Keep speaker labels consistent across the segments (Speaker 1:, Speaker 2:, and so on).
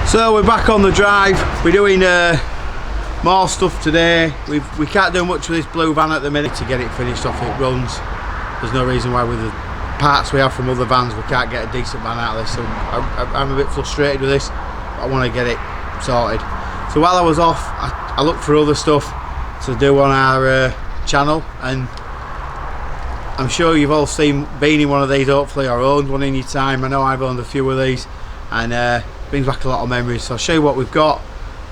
Speaker 1: So we're back on the drive. We're doing more stuff today. We can't do much with this blue van at the minute to get it finished off. It runs. There's no reason why with the parts we have from other vans we can't get a decent van out of this. So I'm a bit frustrated with this. But I want to get it sorted. So while I was off, I looked for other stuff to do on our channel, and I'm sure you've all been in one of these hopefully, or owned one in your time. I know I've owned a few of these, and brings back a lot of memories. So I'll show you what we've got,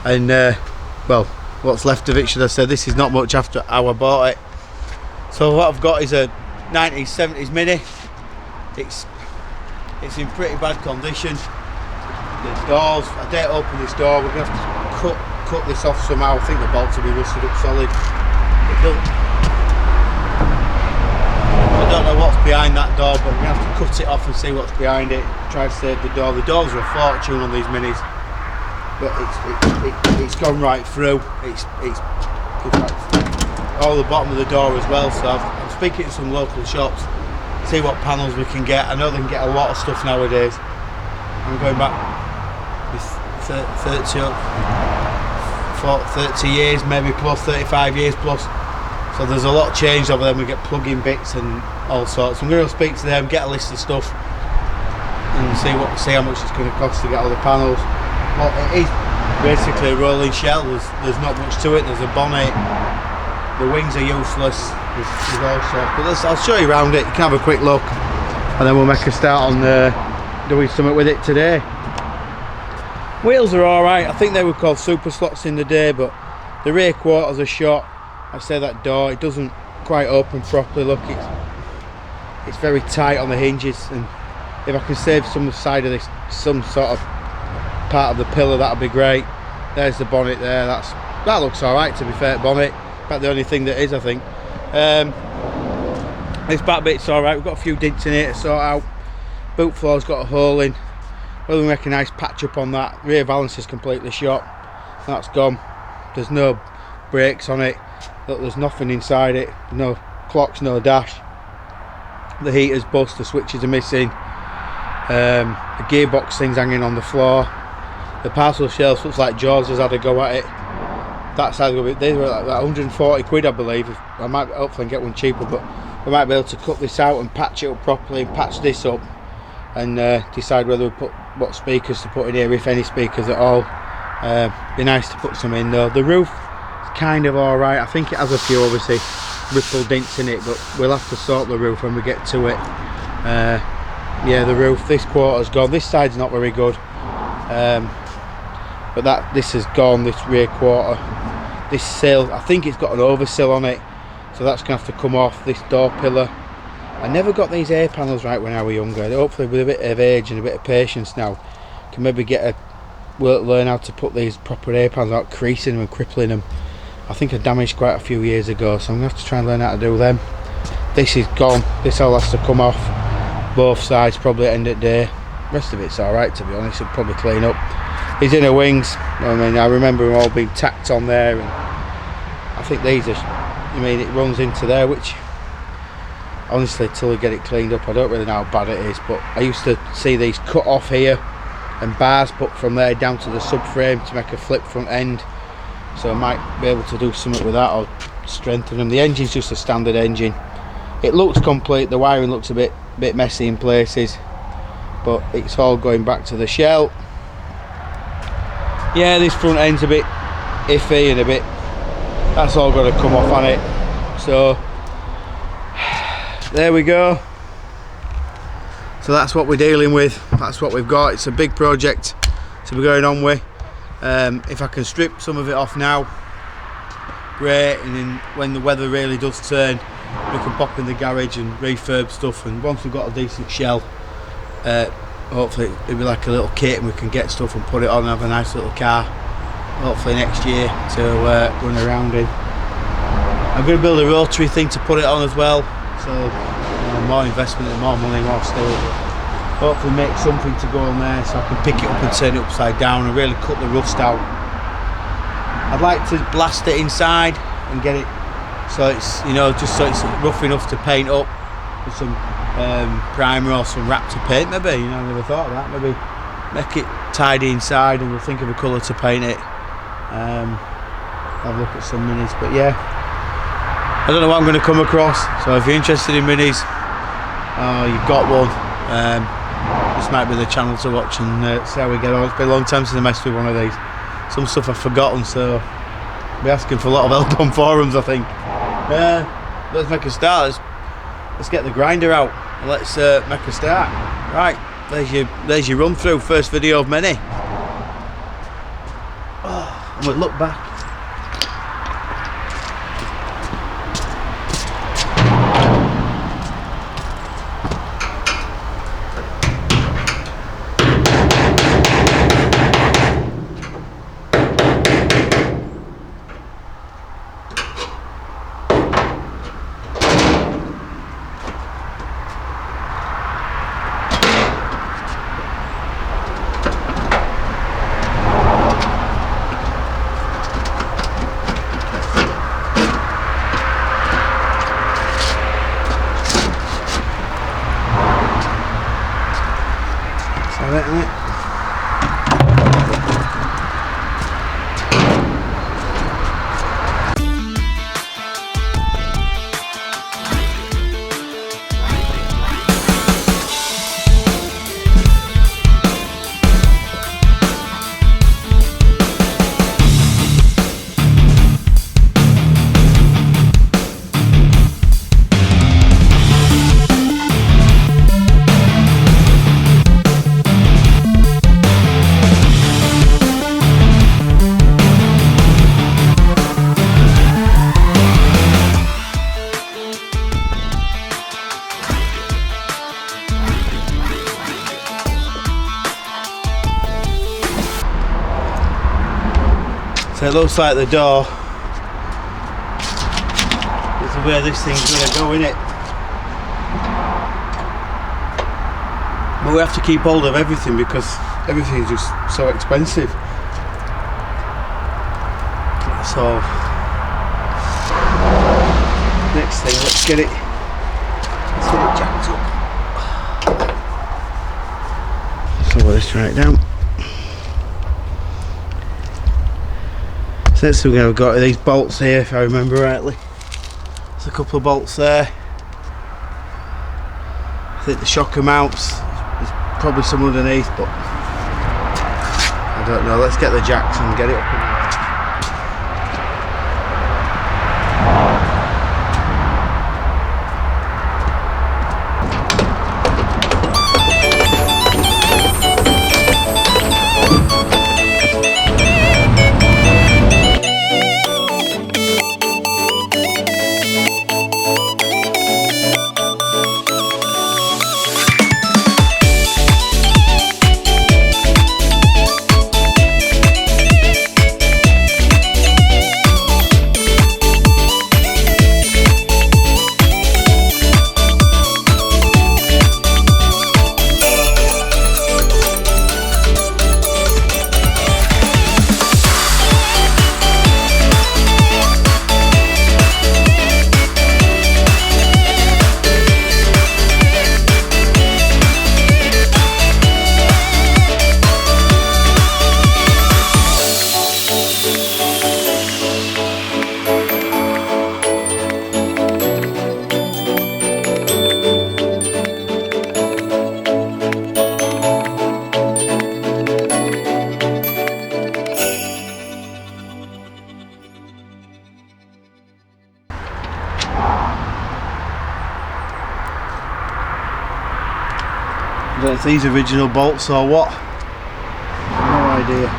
Speaker 1: and well, what's left of it, should I say. This is not much after how I bought it. So what I've got is a 1970s Mini. It's in pretty bad condition. The doors, I dare open this door. We're going to have to cut this off somehow. I think the bolts will be rusted up solid. I don't know what's behind that door, but we're going to have to cut it off and see what's behind it. Try to save the door. The doors are a fortune on these Minis, but it's gone right through. It's all the bottom of the door as well. So I'm speaking to some local shops, see what panels we can get. I know they can get a lot of stuff nowadays. I'm going back with 30 years, maybe plus, 35 years plus. So there's a lot changed over there. We get plug-in bits and all sorts. I'm going to speak to them, get a list of stuff, and see how much it's going to cost to get all the panels. Well, it is basically a rolling shell. There's not much to it. There's a bonnet. The wings are useless. There's all sorts. But I'll show you around it. You can have a quick look, and then we'll make a start on doing something with it today. Wheels are all right. I think they were called super slots in the day, but the rear quarters are shot. I say that door, it doesn't quite open properly. Look, it's very tight on the hinges, and if I can save some side of this, some sort of part of the pillar, that'll be great. There's the bonnet there. That looks all right, to be fair. Bonnet, about the only thing that is, I think. This back bit's all right. We've got a few dints in here to sort out. Boot floor's got a hole in. We'll make a nice patch up on that. Rear valance is completely shot. That's gone. There's no brakes on it. Look, there's nothing inside it. No clocks, no dash. The heater's bust, the switches are missing. The gearbox thing's hanging on the floor. The parcel shelf looks like Jaws has had a go at it. That side of it, they were like 140 quid, I believe. I might hopefully get one cheaper, but we might be able to cut this out and patch it up properly and patch this up, and decide whether we put what speakers to put in here, if any speakers at all. Be nice to put some in though. The roof is kind of all right. I think it has a few obviously ripple dints in it, but we'll have to sort the roof when we get to it. Yeah, the roof, this quarter's gone. This side's not very good, but this is gone, this rear quarter. This sill, I think it's got an oversill on it, so that's gonna have to come off. This door pillar, I never got these air panels right when I was younger. Hopefully with a bit of age and a bit of patience now, can maybe learn how to put these proper air panels without creasing them and crippling them. I think I damaged quite a few years ago, so I'm gonna have to try and learn how to do them. This is gone. This all has to come off. Both sides probably at the end of the day. The rest of it's alright, to be honest. It'll probably clean up. These inner wings, I mean, I remember them all being tacked on there, and I think these are, I mean, it runs into there, which honestly, till we get it cleaned up, I don't really know how bad it is, but I used to see these cut off here and bars put from there down to the subframe to make a flip front end, so I might be able to do something with that or strengthen them. The engine's just a standard engine. It looks complete. The wiring looks a bit messy in places, but it's all going back to the shell. Yeah, this front end's a bit iffy and that's all got to come off on it. So there we go. So that's what we're dealing with. That's what we've got. It's a big project to be going on with. If I can strip some of it off now, great, and then when the weather really does turn, we can pop in the garage and refurb stuff, and once we've got a decent shell, hopefully it'll be like a little kit and we can get stuff and put it on and have a nice little car hopefully next year to run around in. I'm going to build a rotary thing to put it on as well, so more investment and more money, more still, but hopefully make something to go on there so I can pick it up and turn it upside down and really cut the rust out. I'd like to blast it inside and get it so it's, you know, just so it's rough enough to paint up with some primer or some wrap to paint, maybe. You know, I never thought of that. Maybe make it tidy inside, and we'll think of a colour to paint it. Have a look at some minis, but yeah, I don't know what I'm going to come across, so if you're interested in minis, you've got one, this might be the channel to watch and see how we get on. It's been a long time since I messed with one of these. Some stuff I've forgotten, so I'll be asking for a lot of help on forums, I think. Let's make a start. Let's get the grinder out and let's make a start. Right, there's your run through, first video of many. And we'll look back. So it looks like the door is where this thing's going to go, in it. But we have to keep hold of everything because everything's just so expensive. So next thing, let's get it jacked up. So let's write it down. So next thing we've got these bolts here, if I remember rightly. There's a couple of bolts there. I think the shocker mounts, there's probably some underneath, but I don't know. Let's get the jacks and get it up. I don't know if these original bolts or what, no idea.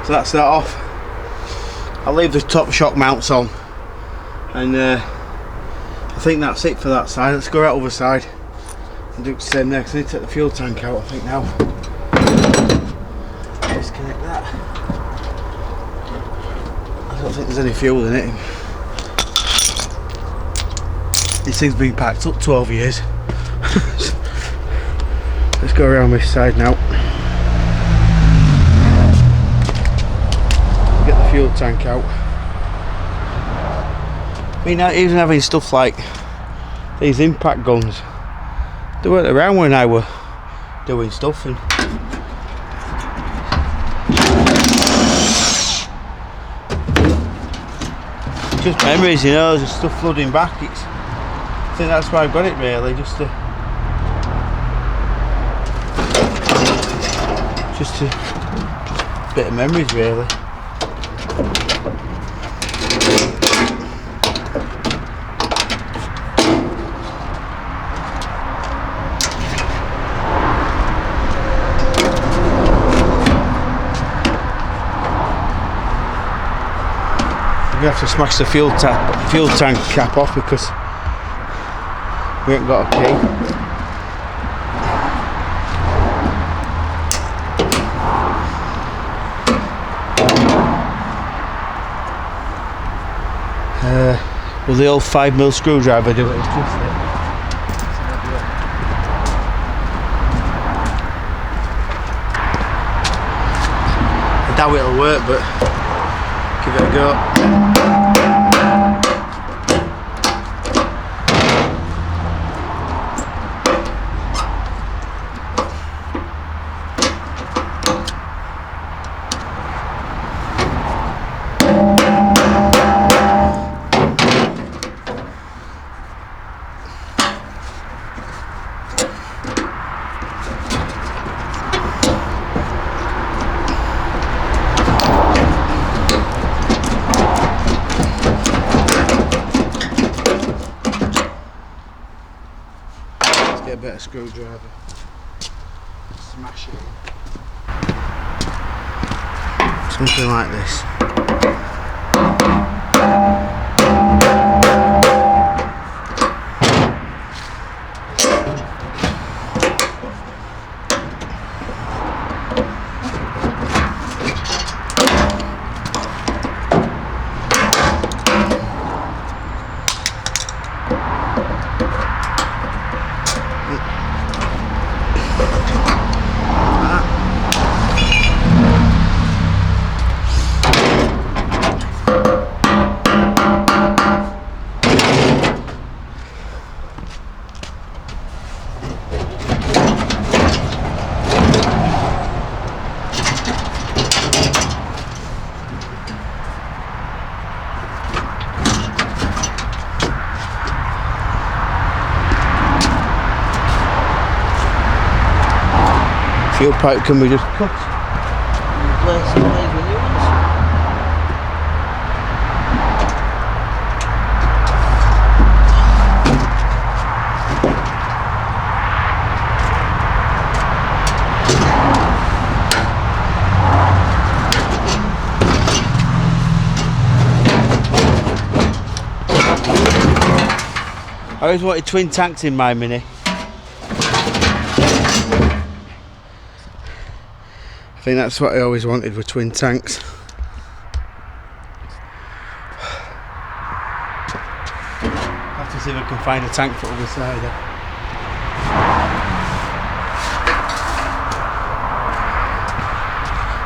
Speaker 1: So that's that off. I'll leave the top shock mounts on, and I think that's it for that side. Let's go out over side and do the same there, because I need to take the fuel tank out I think now. Disconnect that. I don't think there's any fuel in it. This thing's been packed up 12 years. Let's go around this side now. Get the fuel tank out. I mean, even having stuff like these impact guns, they weren't around when I were doing stuff, and Just memories, you know, there's stuff flooding back. I think that's why I've got it really, just a bit of memories really. We have to smash the fuel tank cap off because we ain't got a key. Will the old 5mm screwdriver do it? It's just it. I doubt it'll work, but give it a go. Get a better screwdriver. Smash it. Something like this. Fuel pipe can be just cut and replace some of these with new ones. I always wanted twin tanks in my Mini. I think that's what I always wanted, with twin tanks. Have to see if I can find a tank for the other side.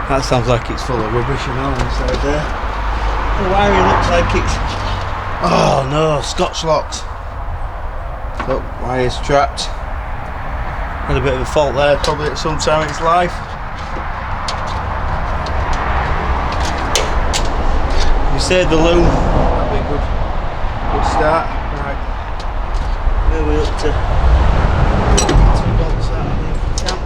Speaker 1: That sounds like it's full of rubbish and all inside there. The wiring looks like it's... Oh no, Scotch locks. Look, wire's trapped. Had a bit of a fault there, probably at some time in its life. Save the loom, that'd be a good start. Right, where are we up to? 2 bolts out of the camp.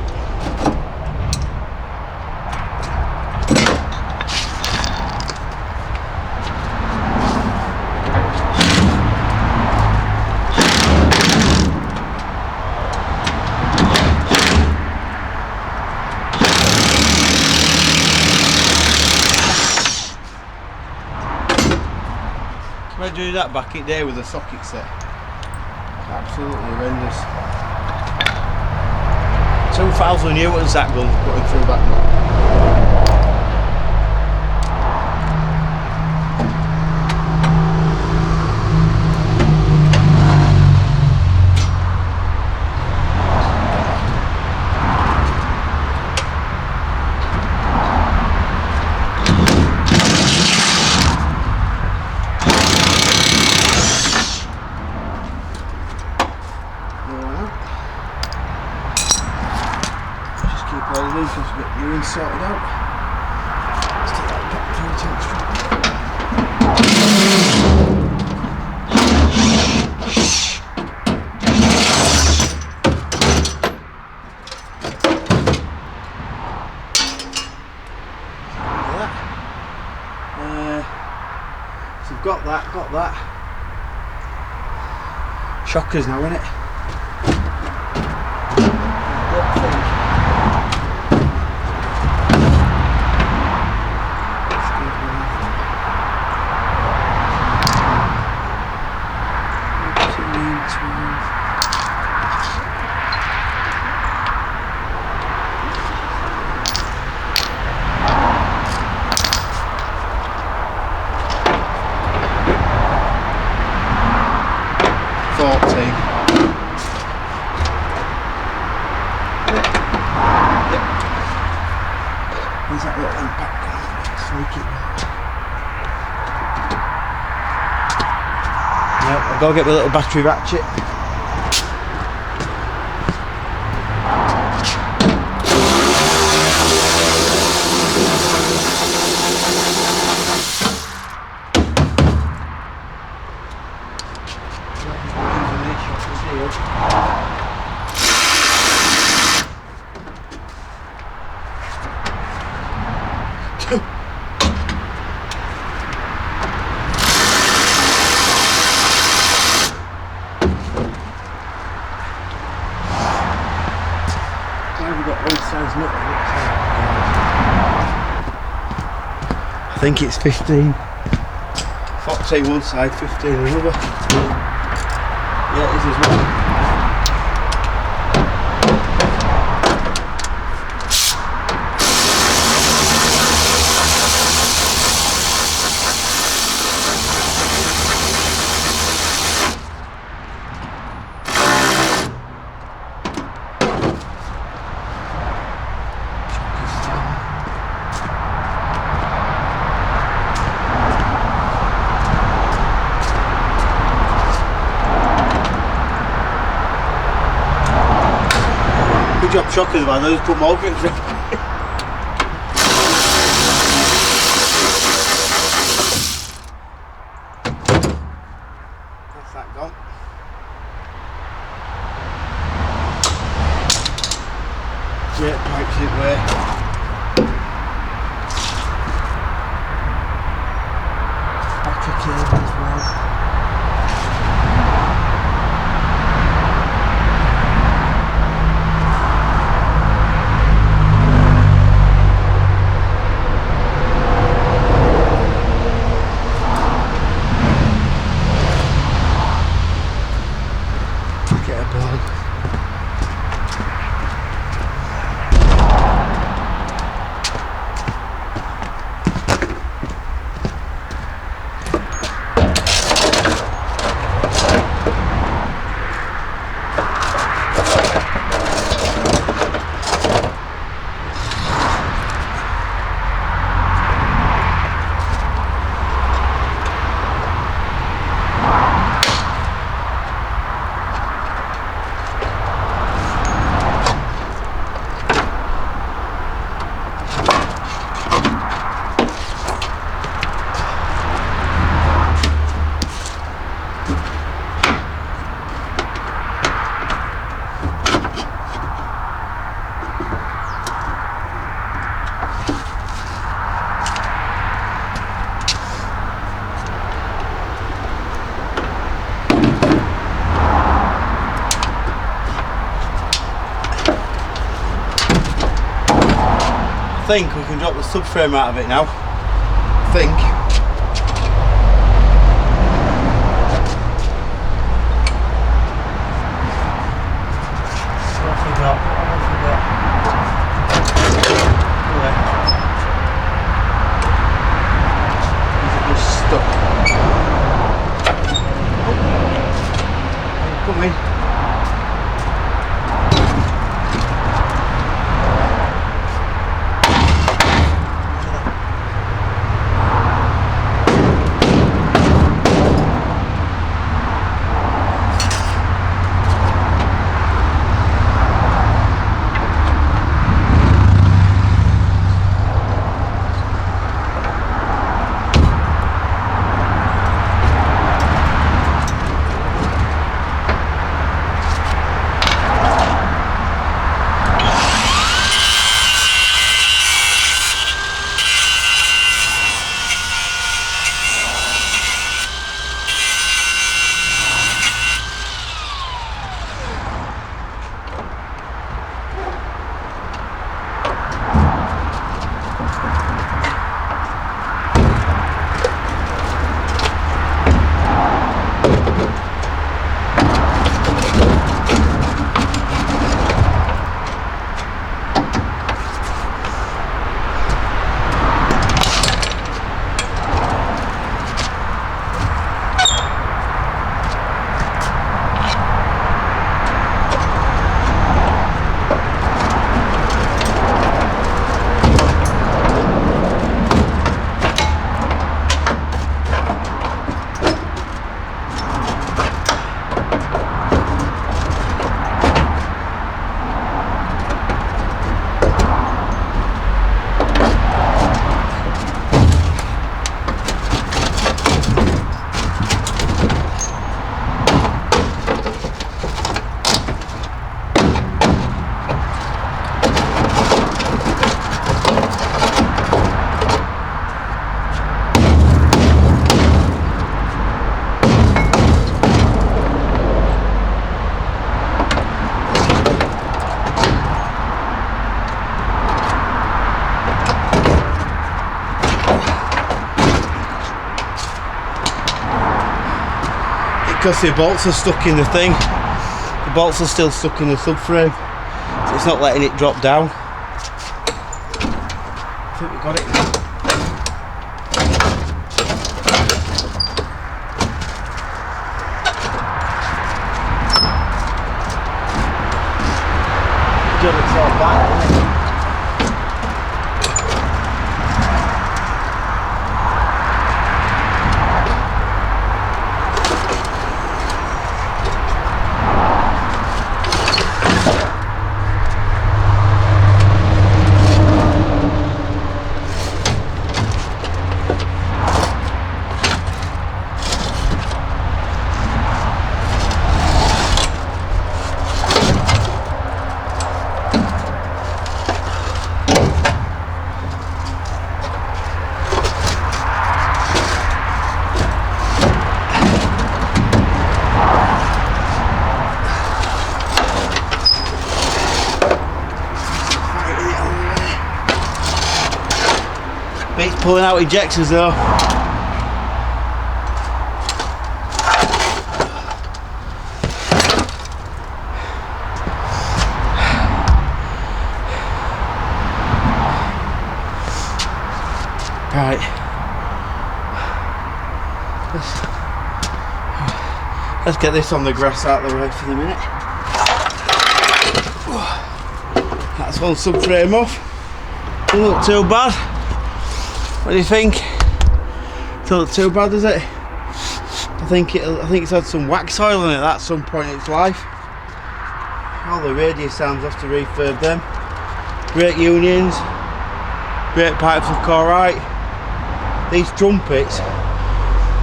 Speaker 1: I do that back in there with a socket set. Absolutely horrendous. 2,000 newtons that gun putting through that nut. Just keep all these, just get you in sorted out. So I've got that. Shockers now, innit? There's that little impact down. Snake it now. Yep, I'll go get my little battery ratchet. I think it's 15. 14 one side, 15 another. Yeah, it is as well. Good job shockers, man. I just put more grips in. That's that gone. Great pipes in there. Battery cable as well. I think we can drop the subframe out of it now. I think. What have we got? Is it just stuck? Oh. Come in. Because the bolts are stuck in the thing. The bolts are still stuck in the subframe, so it's not letting it drop down. I think we got it now. It's all back, isn't it? It's pulling out ejectors though. Right. Let's get this on the grass out of the way for the minute. That's one subframe off. Doesn't look too bad. What do you think? Doesn't look too bad, does it? I think it's had some wax oil in it at some point in its life. All the radius arms, have to refurb them. Brake unions, brake pipes look alright. These trumpets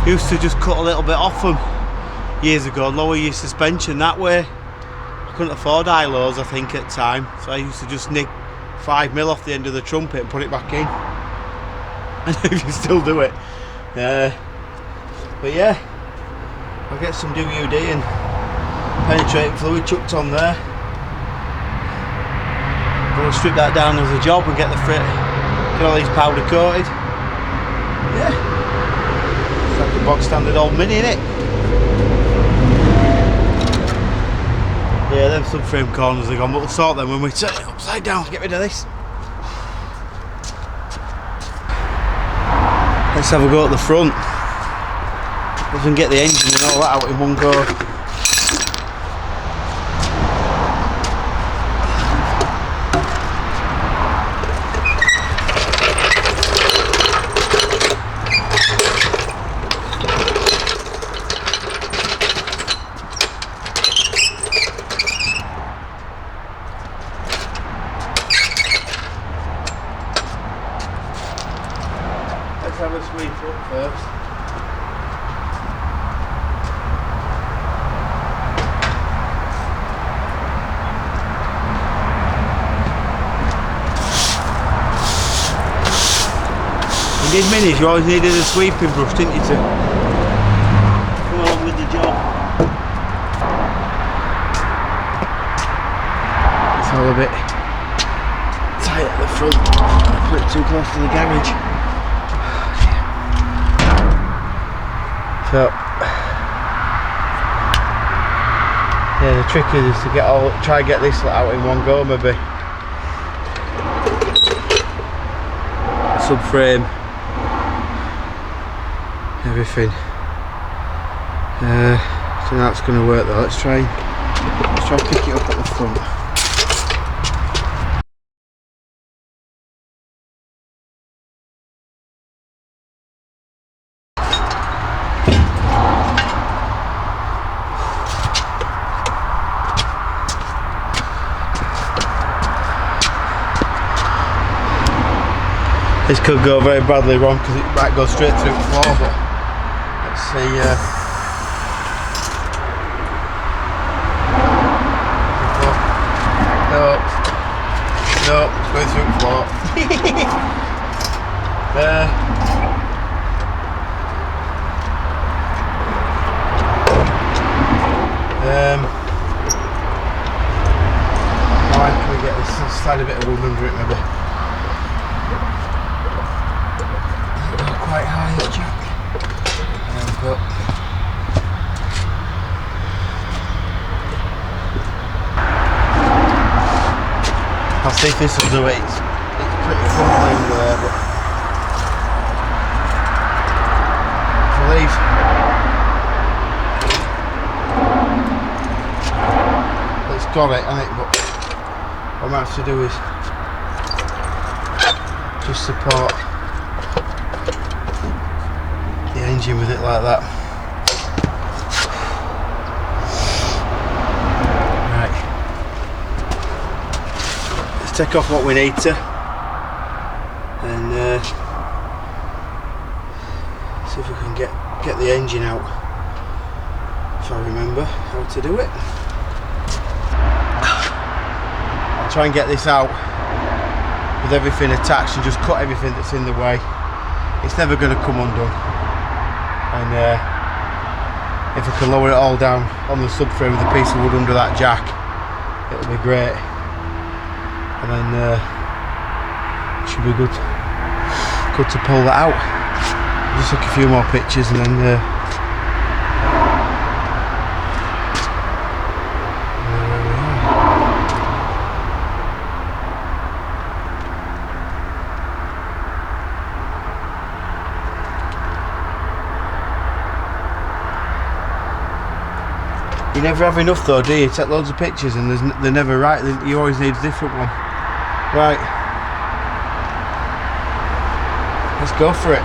Speaker 1: used to just cut a little bit off them years ago, lower your suspension that way. I couldn't afford high-lows, I think, at the time, so I used to just nick 5mm off the end of the trumpet and put it back in. I know if you still do it. But yeah, I'll get some WD and penetrating fluid chucked on there. Gonna strip that down as a job and get all these powder coated. Yeah, it's like a bog standard old Mini, innit? Yeah, them subframe corners are gone, but we'll sort them when we turn it upside down. Get rid of this. Let's have a go at the front. We can get the engine and all that out in one go. Let's have a sweep up first. In these minis you always needed a sweeping brush, didn't you, to come along with the job. It's all a bit right at the front. I put it too close to the garage. So yeah, the trick is to try and get this out in one go maybe. Subframe, everything. So that's going to work though. Let's try and pick it up at the front. This could go very badly wrong because it might go straight through the floor, but let's see. No, it's going through the floor. There. Now can we get this slightly bit of wood under it maybe? Quite high, this jack. There we go. I'll see if this will do it. It's pretty crumbly under there, but I believe it's got it, hasn't it? But what I might have to do is just support the engine with it like that. Right, let's take off what we need to and see if we can get the engine out, if I remember how to do it. I'll try and get this out with everything attached and just cut everything that's in the way. It's never going to come undone. And if I can lower it all down on the subframe with a piece of wood under that jack, it'll be great. And then it should be good to pull that out. I'll just take a few more pictures and then there we are. You never have enough though, do you? Take loads of pictures and they're never right. You always need a different one. Right, let's go for it.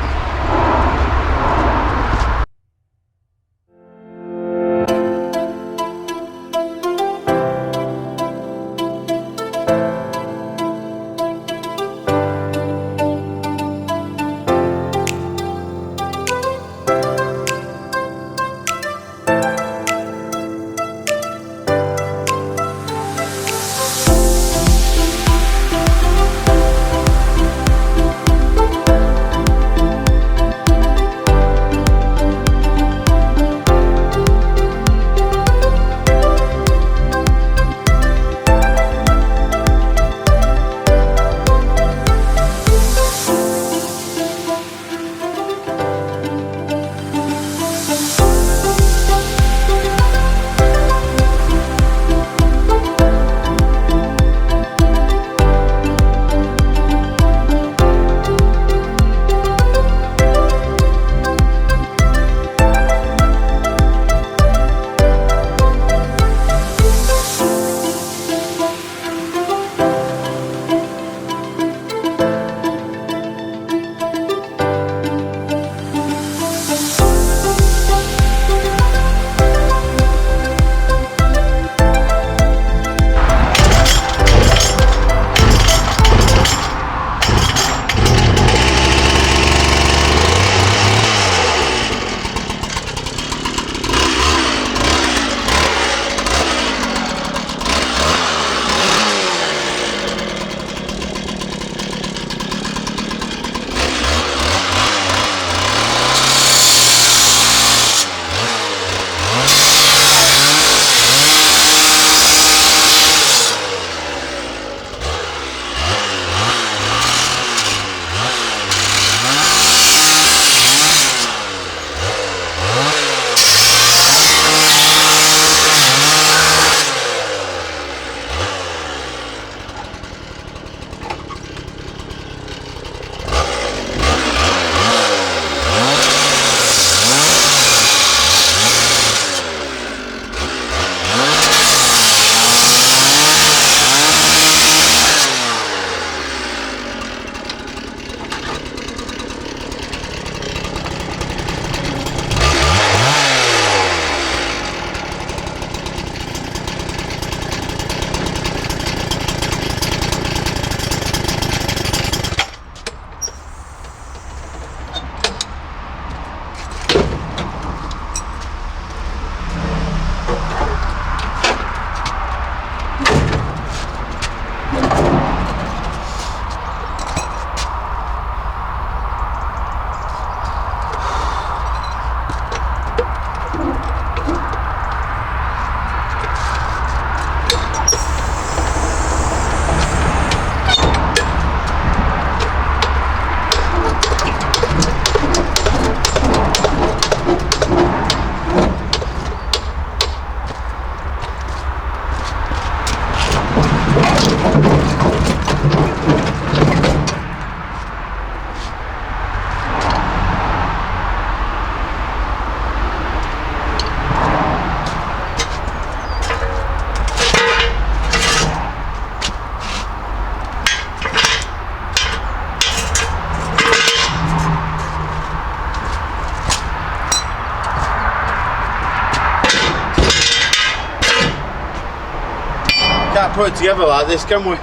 Speaker 1: put it together like this, can we?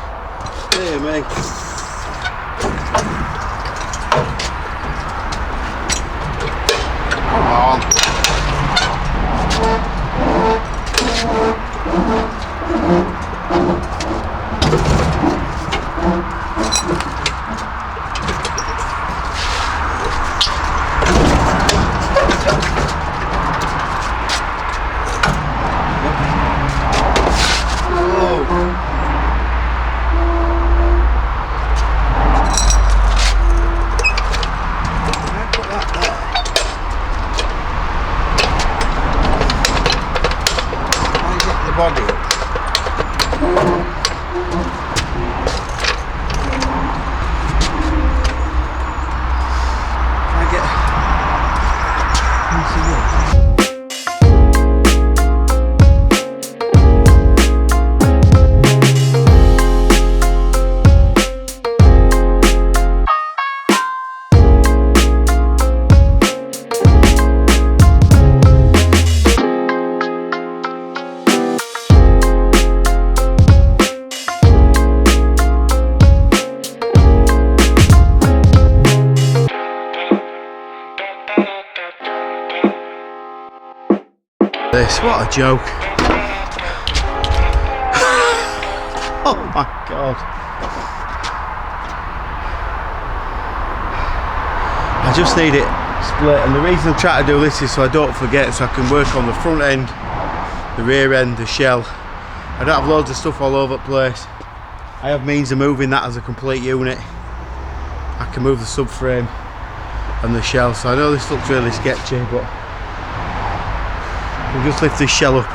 Speaker 1: Dear me. Come on. Body. Can I get this? What a joke. Oh my god. I just need it split, and the reason I'm trying to do this is so I don't forget, so I can work on the front end, the rear end, the shell. I don't have loads of stuff all over the place. I have means of moving that as a complete unit. I can move the subframe and the shell, so I know this looks really sketchy, but we'll just lift this shell up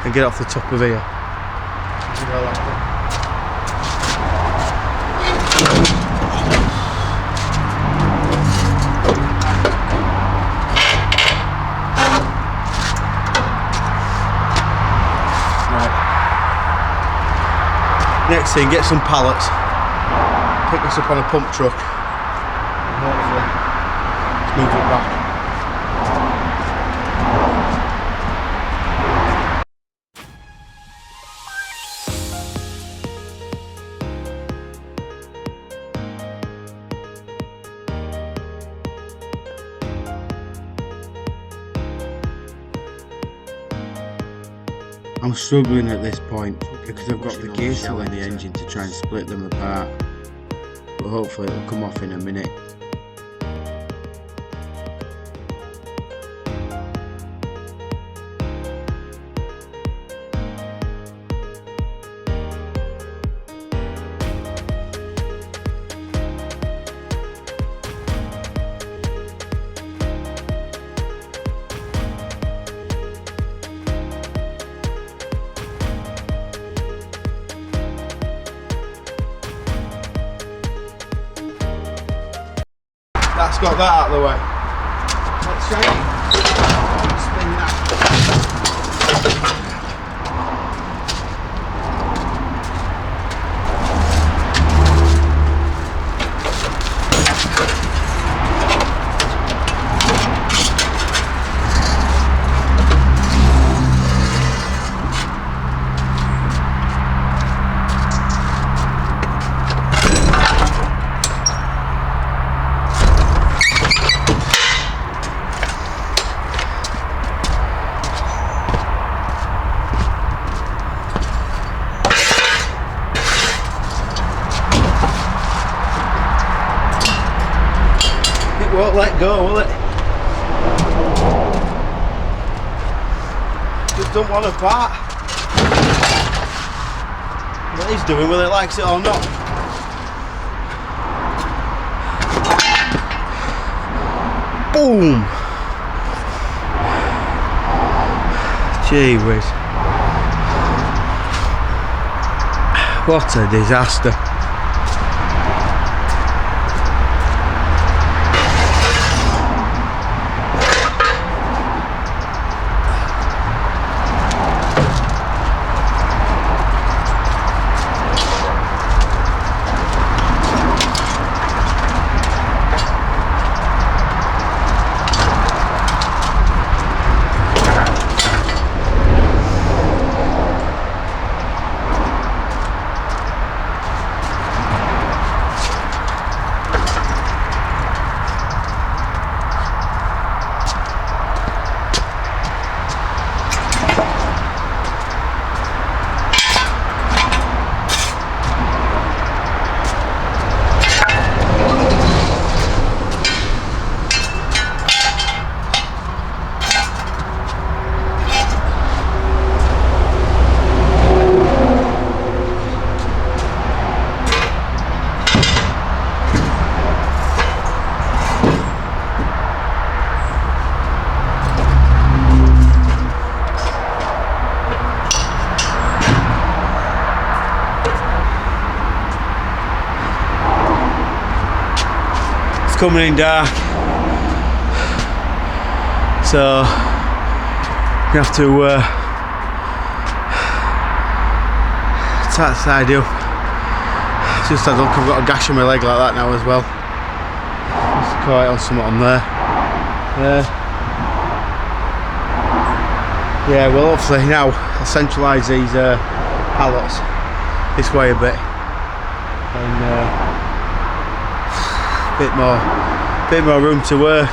Speaker 1: and get it off the top of here. Right. Next thing, get some pallets, pick this up on a pump truck, and hopefully just move it back. I'm struggling at this point because I've got the gear cell in the engine to try and split them apart, but hopefully it'll come off in a minute. That's got that out of the way. Let's try it. Spin that. Won't let go, will it? Just don't want to part. What he's doing, whether it likes it or not. Boom! Gee whiz. What a disaster. it's coming in dark, so I'm gonna have to start the side up. Just had a look, I've got a gash on my leg like that now as well. Just caught it on something on there. Yeah, well hopefully now I'll centralise these pallets this way a bit, and bit more room to work.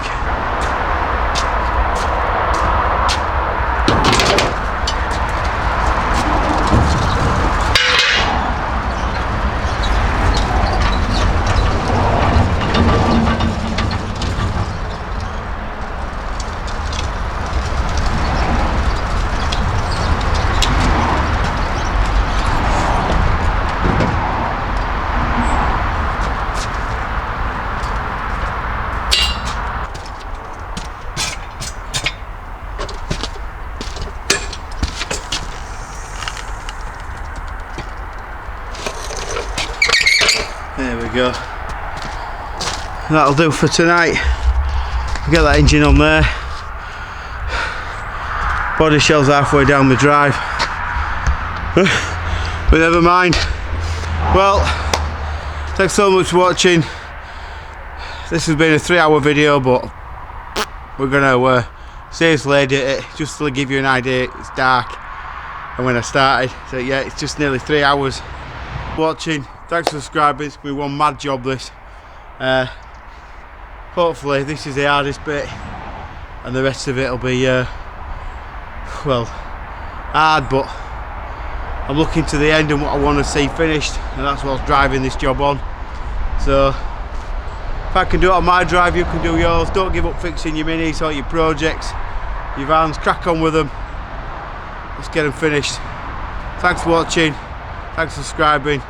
Speaker 1: There we go. That'll do for tonight. Get that engine on there. Body shell's halfway down the drive. But never mind. Well, thanks so much for watching. This has been a 3-hour video, but we're gonna seriously edit it just to give you an idea. It's dark, and when I started, so yeah, it's just nearly 3 hours watching. Thanks for subscribing. It's been one mad job this. Hopefully this is the hardest bit, and the rest of it will be well, hard, but I'm looking to the end and what I want to see finished, and that's what's driving this job on. So if I can do it on my drive, you can do yours. Don't give up fixing your minis or your projects, your vans. Crack on with them. Let's get them finished. Thanks for watching. Thanks for subscribing.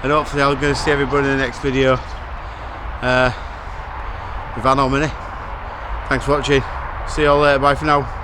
Speaker 1: And hopefully I'm going to see everybody in the next video with Van or Mini. Thanks for watching. See you all later. Bye for now.